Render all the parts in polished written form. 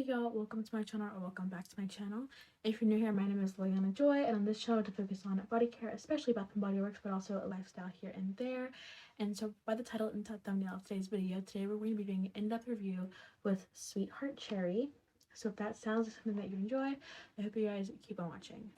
Hey y'all, welcome to my channel or welcome back to my channel. If you're new here, my name is Liliana Joy, and on this channel to focus on body care, especially Bath and Body Works, but also a lifestyle here and there. And so by the title and thumbnail of today's video, today we're going to be doing an in-depth review with Sweetheart Cherry. So if that sounds like something that you enjoy, I hope you guys keep on watching.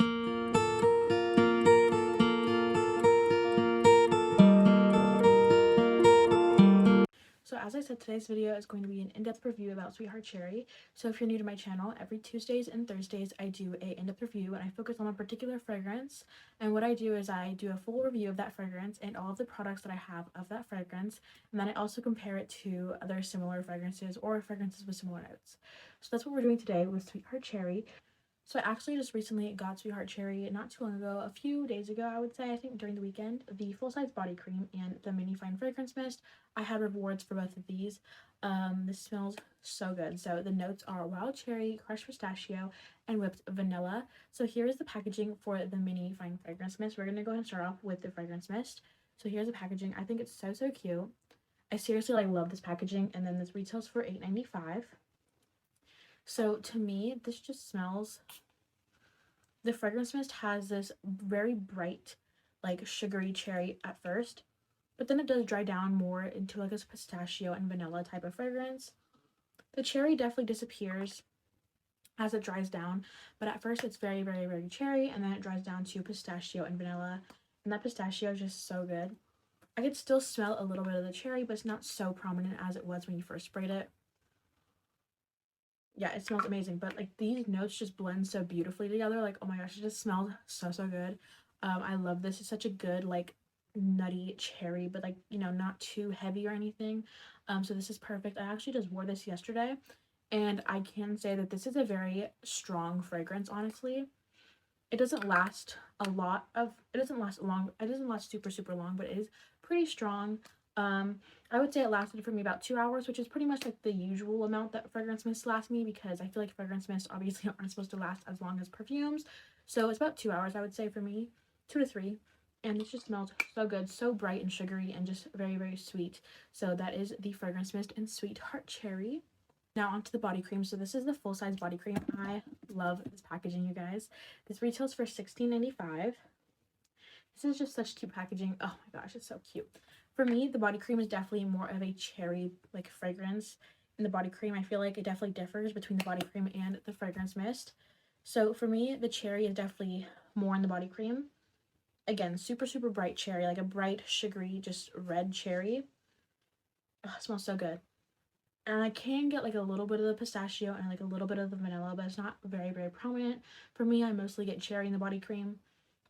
So as I said, today's video is going to be an in-depth review about Sweetheart Cherry. So if you're new to my channel, every Tuesdays and Thursdays I do a in-depth review and I focus on a particular fragrance. And what I do is I do a full review of that fragrance and all of the products that I have of that fragrance. And then I also compare it to other similar fragrances or fragrances with similar notes. So that's what we're doing today with Sweetheart Cherry. So I actually just recently got Sweetheart Cherry not too long ago, a few days ago I would say, I think during the weekend, the full-size body cream and the mini fine fragrance mist. I had rewards for both of these. This smells so good. So the notes are wild cherry, crushed pistachio, and whipped vanilla. So here is the packaging for the mini fine fragrance mist. We're going to go ahead and start off with the fragrance mist. So here's the packaging. I think it's so cute. I seriously love this packaging, and then this retails for $8.95. So to me, this just smells, the fragrance mist has this very bright, sugary cherry at first, but then it does dry down more into a pistachio and vanilla type of fragrance. The cherry definitely disappears as it dries down, but at first it's very cherry, and then it dries down to pistachio and vanilla, and that pistachio is just so good. I could still smell a little bit of the cherry, but it's not so prominent as it was when you first sprayed it. Yeah, it smells amazing, but these notes just blend so beautifully together. Oh my gosh, it just smells so good. I love this. It's such a good nutty cherry, but not too heavy or anything. So this is perfect. I actually just wore this yesterday, and I can say that this is a very strong fragrance. Honestly, it doesn't last a lot of, it doesn't last long, it doesn't last super long, but it is pretty strong. I would say it lasted for me about 2 hours, which is pretty much the usual amount that fragrance mists last me, because I feel like fragrance mists obviously aren't supposed to last as long as perfumes. So it's about 2 hours, I would say, for me, 2 to 3. And it just smells so good, so bright and sugary, and just very sweet. So that is the fragrance mist in Sweetheart Cherry. Now onto the body cream. So this is the full-size body cream. I love this packaging, you guys. This retails for $16.95. This is just such cute packaging. Oh my gosh, it's so cute. For me, the body cream is definitely more of a cherry fragrance. In the body cream, I feel like it definitely differs between the body cream and the fragrance mist. So for me, the cherry is definitely more in the body cream. Again, super bright cherry, like a bright, sugary, just red cherry. Oh, it smells so good. And I can get a little bit of the pistachio and a little bit of the vanilla, but it's not very prominent. For me, I mostly get cherry in the body cream,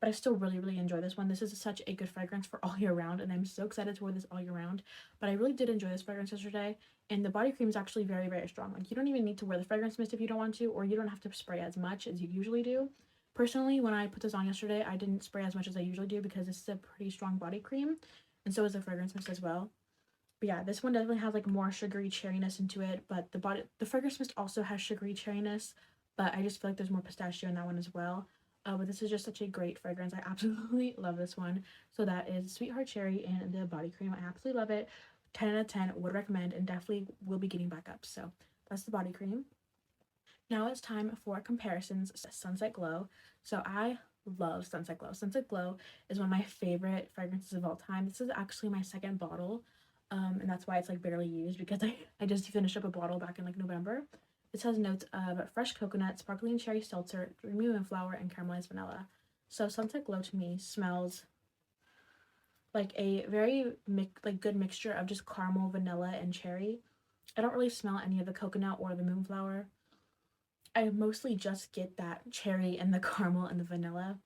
but I still really enjoy this one. This is such a good fragrance for all year round, and I'm so excited to wear this all year round. But I really did enjoy this fragrance yesterday, and the body cream is actually very strong. You don't even need to wear the fragrance mist if you don't want to, or you don't have to spray as much as you usually do. Personally, when I put this on yesterday, I didn't spray as much as I usually do because this is a pretty strong body cream, and so is the fragrance mist as well. But yeah, this one definitely has more sugary cherryness into it, but the fragrance mist also has sugary cherryness, but I just feel like there's more pistachio in that one as well. But this is just such a great fragrance. I absolutely love this one. So that is Sweetheart Cherry and the body cream. I absolutely love it. 10 out of 10, would recommend, and definitely will be getting back up. So that's the body cream. Now it's time for comparisons. Sunset Glow. So I love Sunset Glow. Sunset Glow is one of my favorite fragrances of all time. This is actually my second bottle, and that's why it's barely used, because I just finished up a bottle back in November. This has notes of fresh coconut, sparkling cherry seltzer, dreamy moonflower, and caramelized vanilla. So Sunset Glow to me smells like a very good mixture of just caramel, vanilla, and cherry. I don't really smell any of the coconut or the moonflower. I mostly just get that cherry and the caramel and the vanilla.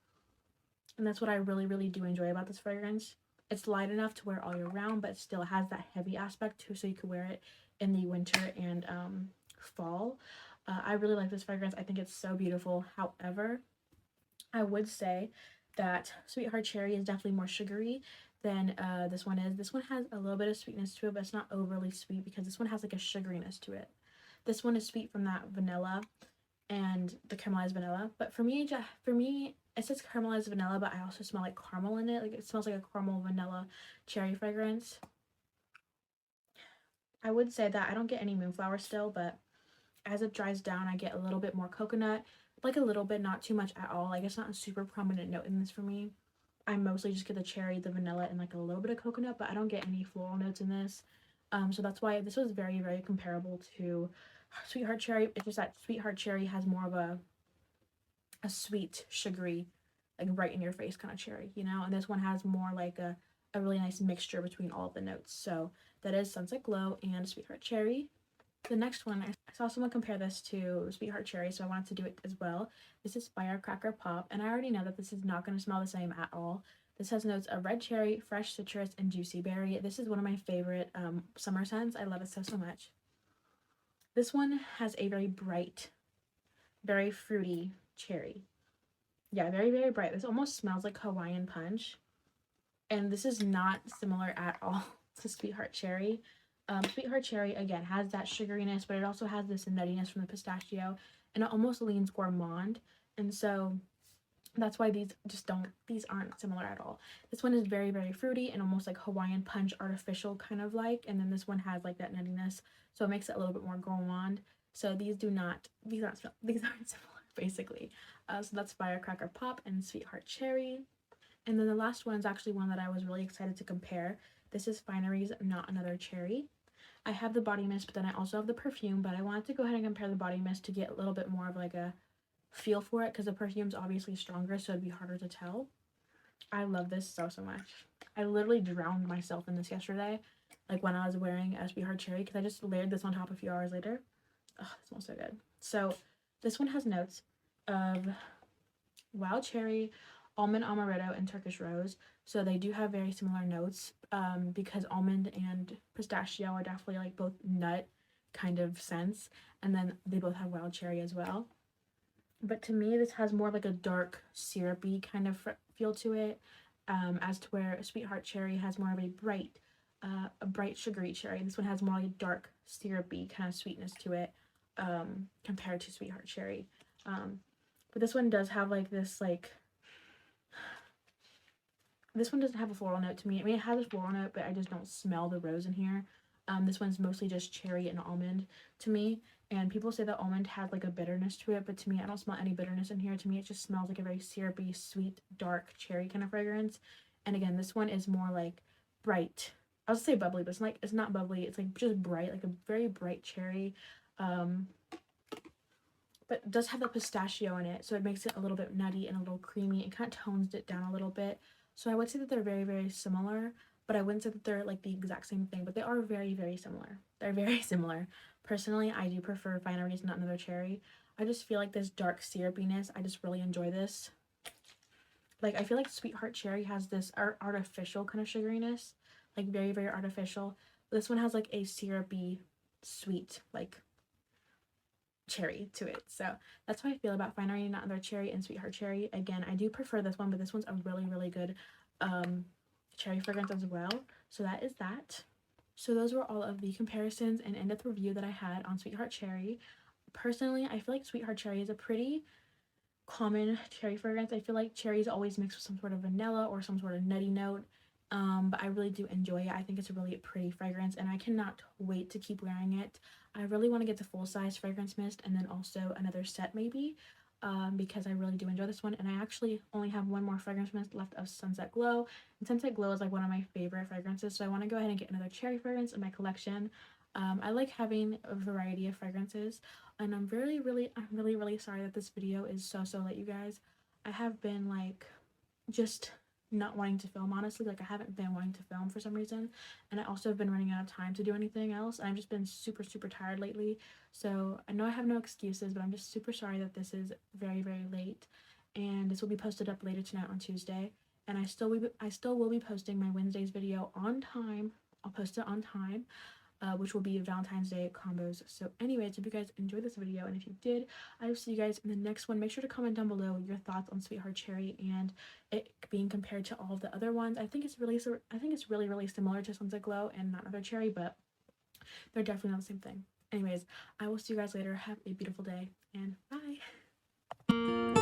And that's what I really do enjoy about this fragrance. It's light enough to wear all year round, but it still has that heavy aspect too, so you can wear it in the winter and fall. I really like this fragrance. I think it's so beautiful. However, I would say that Sweetheart Cherry is definitely more sugary than this one is. This one has a little bit of sweetness to it, but it's not overly sweet, because this one has a sugariness to it. This one is sweet from that vanilla and the caramelized vanilla, but for me it says caramelized vanilla, but I also smell caramel in it. It smells like a caramel vanilla cherry fragrance. I would say that I don't get any moonflower still, but as it dries down, I get a little bit more coconut, like a little bit, not too much at all. Like it's not a super prominent note in this for me. I mostly just get the cherry, the vanilla, and like a little bit of coconut, but I don't get any floral notes in this. So that's why this was very, very comparable to Sweetheart Cherry. It's just that Sweetheart Cherry has more of a sweet, sugary, like right in your face kind of cherry, you know? And this one has more like a really nice mixture between all of the notes. So that is Sunset Glow and Sweetheart Cherry. The next one, I saw someone compare this to Sweetheart Cherry, so I wanted to do it as well. This is Firecracker Pop, and I already know that this is not going to smell the same at all. This has notes of red cherry, fresh citrus, and juicy berry. This is one of my favorite summer scents. I love it so, so much. This one has a very bright, very fruity cherry. Yeah, very, very bright. This almost smells like Hawaiian punch. And this is not similar at all to Sweetheart Cherry. Sweetheart Cherry, again, has that sugariness, but it also has this nuttiness from the pistachio, and it almost leans gourmand. And so that's why these aren't similar at all. This one is very, very fruity and almost like Hawaiian punch, artificial kind of like, and then this one has like that nuttiness, so it makes it a little bit more gourmand. So these aren't similar basically. So that's Firecracker Pop and Sweetheart Cherry. And then the last one is actually one that I was really excited to compare. This is Finery's Not Another Cherry. I have the body mist, but then I also have the perfume, but I wanted to go ahead and compare the body mist to get a little bit more of like a feel for it, because the perfume's obviously stronger, so it'd be harder to tell. I love this so, so much. I literally drowned myself in this yesterday, like when I was wearing Sweetheart Cherry, because I just layered this on top a few hours later. Oh, it smells so good. So this one has notes of wild cherry, almond amaretto, and Turkish rose. So they do have very similar notes, because almond and pistachio are definitely like both nut kind of scents, and then they both have wild cherry as well. But to me, this has more like a dark syrupy kind of feel to it, as to where Sweetheart Cherry has more of a bright sugary cherry. This one has more like a dark syrupy kind of sweetness to it, compared to Sweetheart Cherry. But this one does have like this this one doesn't have a floral note to me. I mean, it has a floral note, but I just don't smell the rose in here. This one's mostly just cherry and almond to me. And people say that almond has like a bitterness to it, but to me, I don't smell any bitterness in here. To me, it just smells like a very syrupy, sweet, dark cherry kind of fragrance. And again, this one is more like bright. I was say bubbly, but it's not bubbly. It's like just bright, like a very bright cherry. But it does have the pistachio in it, so it makes it a little bit nutty and a little creamy. It kind of tones it down a little bit. So I would say that they're very, very similar, but I wouldn't say that they're like the exact same thing, but they are very, very similar. They're very similar. Personally, I do prefer Finery's Not Another Cherry. I just feel like this dark syrupiness, I just really enjoy this. Like, I feel like Sweetheart Cherry has this artificial kind of sugariness, like very, very artificial. This one has like a syrupy, sweet, like cherry to it. So that's how I feel about Finery Not Another Cherry and Sweetheart Cherry. Again, I do prefer this one, but this one's a really, really good cherry fragrance as well. So that is that. So those were all of the comparisons and in-depth review that I had on Sweetheart Cherry. Personally, I feel like Sweetheart Cherry is a pretty common cherry fragrance. I feel like cherry is always mixed with some sort of vanilla or some sort of nutty note. But I really do enjoy it. I think it's a really pretty fragrance, and I cannot wait to keep wearing it. I really want to get the full-size fragrance mist and then also another set maybe, because I really do enjoy this one. And I actually only have one more fragrance mist left of Sunset Glow, and Sunset Glow is like one of my favorite fragrances, so I want to go ahead and get another cherry fragrance in my collection. I like having a variety of fragrances, and I'm really, really sorry that this video is so late, you guys. I have been like just not wanting to film, honestly. Like, I haven't been wanting to film for some reason, and I also have been running out of time to do anything else, and I've just been super tired lately. So I know I have no excuses, but I'm just super sorry that this is very late, and this will be posted up later tonight on Tuesday. And I still will be posting my Wednesday's video on time. I'll post it on time, which will be Valentine's Day combos. So anyways, hope you guys enjoyed this video, and if you did, I will see you guys in the next one. Make sure to comment down below your thoughts on Sweetheart Cherry and it being compared to all of the other ones. I think it's really similar to Sunset Glow and Not Another Cherry, but they're definitely not the same thing. Anyways, I will see you guys later. Have a beautiful day, and bye.